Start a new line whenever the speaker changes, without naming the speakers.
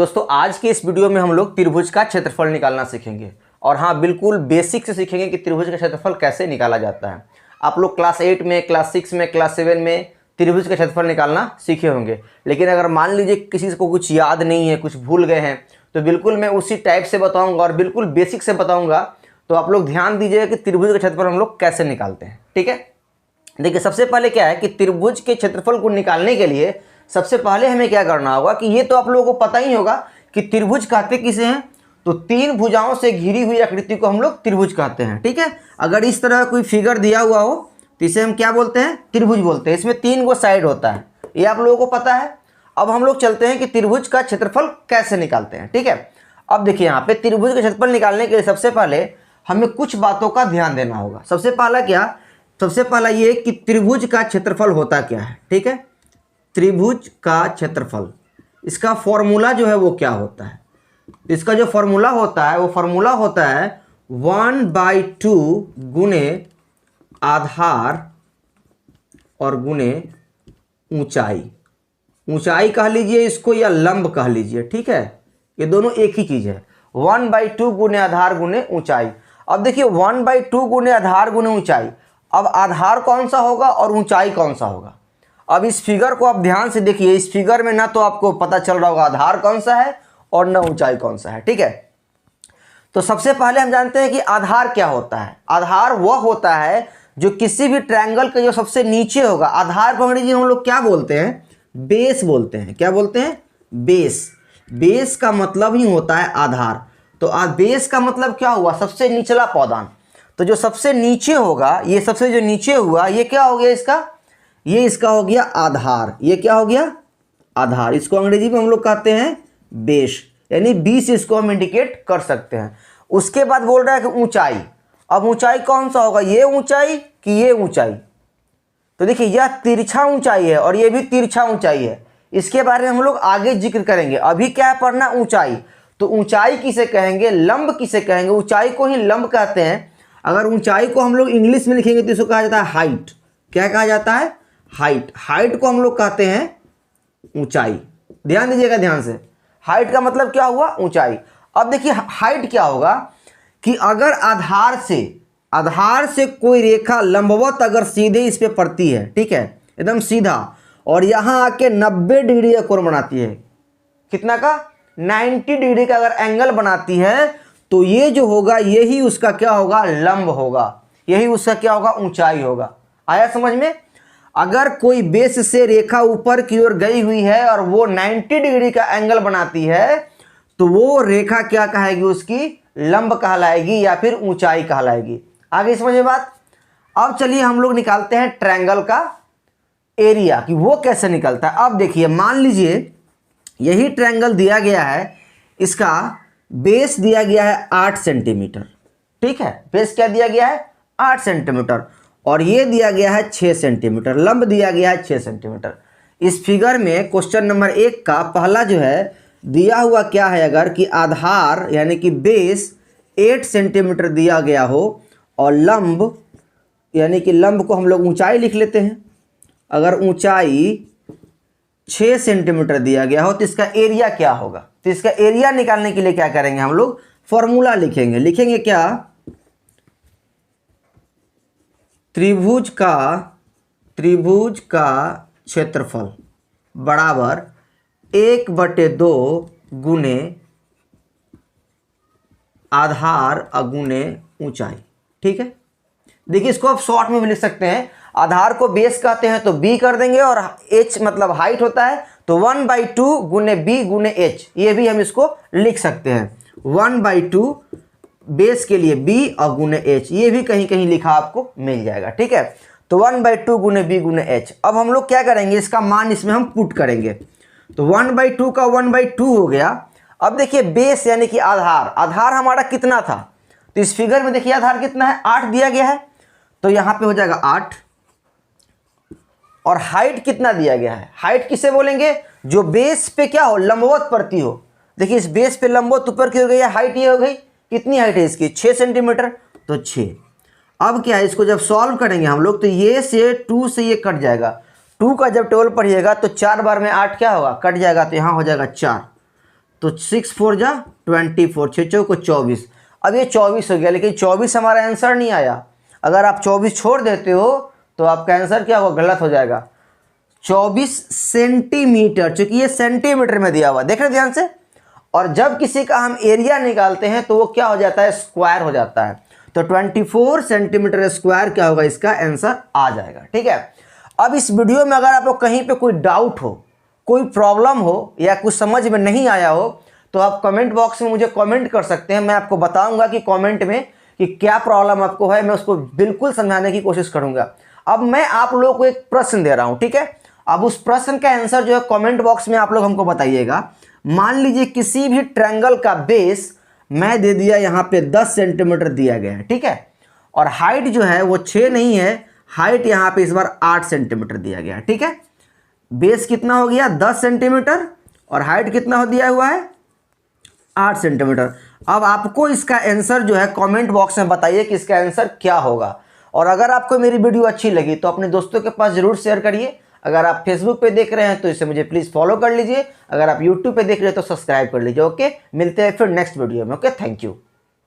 दोस्तों आज के इस वीडियो में हम लोग त्रिभुज का क्षेत्रफल निकालना सीखेंगे। और हाँ, बिल्कुल बेसिक से सीखेंगे कि त्रिभुज का क्षेत्रफल कैसे निकाला जाता है। आप लोग क्लास 8 में, क्लास 6 में, क्लास 7 में त्रिभुज का क्षेत्रफल निकालना सीखे होंगे। लेकिन अगर मान लीजिए किसी को कुछ याद नहीं है, कुछ भूल गए हैं, तो बिल्कुल मैं उसी टाइप से बताऊँगा और बिल्कुल बेसिक से बताऊँगा। तो आप लोग ध्यान दीजिएगा कि त्रिभुज का क्षेत्रफल हम लोग कैसे निकालते हैं। ठीक है, देखिए सबसे पहले क्या है कि त्रिभुज के क्षेत्रफल को निकालने के लिए सबसे पहले हमें क्या करना होगा कि ये तो आप लोगों को पता ही होगा कि त्रिभुज कहते किसे हैं। तो तीन भुजाओं से घिरी हुई आकृति को हम लोग त्रिभुज कहते हैं। ठीक है, अगर इस तरह कोई फिगर दिया हुआ हो तो इसे हम क्या बोलते हैं? त्रिभुज बोलते हैं। इसमें तीन गो साइड होता है, ये आप लोगों को पता है। अब हम लोग चलते हैं कि त्रिभुज का क्षेत्रफल कैसे निकालते हैं। ठीक है, अब देखिए यहाँ पे त्रिभुज का क्षेत्रफल निकालने के लिए सबसे पहले हमें कुछ बातों का ध्यान देना होगा। सबसे पहला ये कि त्रिभुज का क्षेत्रफल होता क्या है। ठीक है, त्रिभुज का क्षेत्रफल, इसका फॉर्मूला जो है वो क्या होता है? इसका जो फॉर्मूला होता है वो फॉर्मूला होता है 1/2 गुने आधार और गुने ऊंचाई। ऊंचाई कह लीजिए इसको या लंब कह लीजिए। ठीक है, ये दोनों एक ही चीज है। 1/2 गुने आधार गुने ऊंचाई। अब देखिए 1/2 गुने आधार गुने ऊंचाई। अब आधार कौन सा होगा और ऊंचाई कौन सा होगा? अब इस फिगर को आप ध्यान से देखिए। इस फिगर में ना तो आपको पता चल रहा होगा आधार कौन सा है और ना ऊंचाई कौन सा है। ठीक है, तो सबसे पहले हम जानते हैं कि आधार क्या होता है। आधार वह होता है जो किसी भी ट्रायंगल के जो सबसे नीचे होगा। आधार को अंग्रेजी में हम लोग क्या बोलते हैं? बेस बोलते हैं। क्या बोलते हैं? बेस। बेस का मतलब ही होता है आधार। तो बेस का मतलब क्या हुआ? सबसे निचला पौधान। तो जो सबसे नीचे होगा, ये सबसे जो नीचे हुआ, ये क्या हो गया इसका? ये इसका हो गया आधार। ये क्या हो गया? आधार। इसको अंग्रेजी में हम लोग कहते हैं बेस, यानी 20 इसको हम इंडिकेट कर सकते हैं। उसके बाद बोल रहा है कि ऊंचाई। अब ऊंचाई कौन सा होगा? ये ऊंचाई कि ये ऊंचाई? तो देखिए यह तिरछा ऊंचाई है और ये भी तिरछा ऊंचाई है। इसके बारे में हम लोग आगे जिक्र करेंगे। अभी क्या पढ़ना? ऊंचाई। तो ऊंचाई किसे कहेंगे? लंब किसे कहेंगे? ऊंचाई को ही लंब कहते हैं। अगर ऊंचाई को हम लोग इंग्लिश में लिखेंगे तो इसको कहा जाता है हाइट। क्या कहा जाता है? हाइट। हाइट को हम लोग कहते हैं ऊंचाई। ध्यान दीजिएगा ध्यान से। हाइट का मतलब क्या हुआ? ऊंचाई। अब देखिए हाइट क्या होगा कि अगर आधार से कोई रेखा लंबवत अगर सीधे इस पे पड़ती है, ठीक है, एकदम सीधा, और यहां आके 90 डिग्री का कोण बनाती है। कितना का? 90 डिग्री का अगर एंगल बनाती है, तो ये जो होगा यही उसका क्या होगा? लंब होगा। यही उसका क्या होगा? ऊंचाई होगा। आया समझ में? अगर कोई बेस से रेखा ऊपर की ओर गई हुई है और वो 90 डिग्री का एंगल बनाती है, तो वो रेखा क्या कहेगी? उसकी लंब कहलाएगी या फिर ऊंचाई कहलाएगी। आगे समझ में बात? अब चलिए हम लोग निकालते हैं ट्रायंगल का एरिया कि वो कैसे निकलता है। अब देखिए मान लीजिए यही ट्रायंगल दिया गया है, इसका बेस दिया गया है 8 सेंटीमीटर। ठीक है, बेस क्या दिया गया है? 8 सेंटीमीटर। और ये दिया गया है 6 सेंटीमीटर। लंब दिया गया है 6 सेंटीमीटर। इस फिगर में क्वेश्चन नंबर 1 का पहला जो है दिया हुआ क्या है? अगर कि आधार यानी कि बेस 8 सेंटीमीटर दिया गया हो और लंब यानी कि लंब को हम लोग ऊंचाई लिख लेते हैं। अगर ऊंचाई 6 सेंटीमीटर दिया गया हो तो इसका एरिया क्या होगा? तो इसका एरिया निकालने के लिए क्या करेंगे? हम लोग फॉर्मूला लिखेंगे। लिखेंगे क्या? त्रिभुज का क्षेत्रफल बराबर 1/2 गुने आधार अगुने ऊंचाई। ठीक है, देखिए इसको आप शॉर्ट में भी लिख सकते हैं। आधार को बेस कहते हैं तो b कर देंगे, और h मतलब हाइट होता है, तो 1/2 गुने b गुने h, ये भी हम इसको लिख सकते हैं। 1/2 बेस के लिए b और गुने h, ये भी कहीं कहीं लिखा आपको मिल जाएगा। ठीक है, तो 1/2 गुने b गुने h। अब हम लोग क्या करेंगे? इसका मान इसमें हम पुट करेंगे। तो 1/2 का 1/2 हो गया। अब देखिए बेस यानी कि आधार हमारा कितना था? तो इस फिगर में देखिए आधार कितना है? 8 दिया गया है, तो यहां पे हो जाएगा 8। और हाइट कितना दिया गया है? हाइट किसे बोलेंगे? जो बेस पे क्या हो? लंबवत पड़ती हो। देखिए इस बेस पे लंबवत ऊपर की हो गई है, हाइट ये हो गई। कितनी हाइट है इसकी? 6 सेंटीमीटर। तो 6। अब क्या है, इसको जब सॉल्व करेंगे हम लोग तो ये से 2 से ये कट जाएगा। 2 का जब टेबल पढ़िएगा तो 4 बार में 8 क्या होगा? कट जाएगा, तो यहाँ हो जाएगा 4। तो 6 4 जा 24, 6 चौको 24। अब ये 24 हो गया, लेकिन 24 हमारा आंसर नहीं आया। अगर आप 24 छोड़ देते हो तो आपका आंसर क्या होगा, गलत हो जाएगा। 24 सेंटीमीटर, चूंकि ये सेंटीमीटर में दिया हुआ, देख रहे ध्यान से। और जब किसी का हम एरिया निकालते हैं तो वो क्या हो जाता है, स्क्वायर हो जाता है। तो 24 सेंटीमीटर स्क्वायर क्या होगा, इसका आंसर आ जाएगा। ठीक है। अब इस वीडियो में अगर आपको कहीं पे कोई डाउट हो, कोई प्रॉब्लम हो या कुछ समझ में नहीं आया हो तो आप कमेंट बॉक्स में मुझे कमेंट कर सकते हैं। मैं आपको बताऊंगा कि कमेंट में कि क्या प्रॉब्लम आपको है, मैं उसको बिल्कुल समझाने की कोशिश करूंगा। अब मैं आप लोगों को एक प्रश्न दे रहा हूं, ठीक है। अब उस प्रश्न का आंसर जो है कमेंट बॉक्स में आप लोग हमको बताइएगा। मान लीजिए किसी भी ट्रायंगल का बेस मैं दे दिया, यहाँ पे 10 सेंटीमीटर दिया गया है, ठीक है। और हाइट जो है वो 6 नहीं है, हाइट यहाँ पे इस बार 8 सेंटीमीटर दिया गया है, ठीक है। बेस कितना हो गया, 10 सेंटीमीटर, और हाइट कितना हो दिया हुआ है, 8 सेंटीमीटर। अब आपको इसका आंसर जो है कमेंट बॉक्स में बताइए कि इसका आंसर क्या होगा। और अगर आपको मेरी वीडियो अच्छी लगी तो अपने दोस्तों के पास जरूर शेयर करिए। अगर आप फेसबुक पे देख रहे हैं तो इसे मुझे प्लीज़ फॉलो कर लीजिए। अगर आप यूट्यूब पे देख रहे हैं तो सब्सक्राइब कर लीजिए। ओके, मिलते हैं फिर नेक्स्ट वीडियो में। Okay, thank you.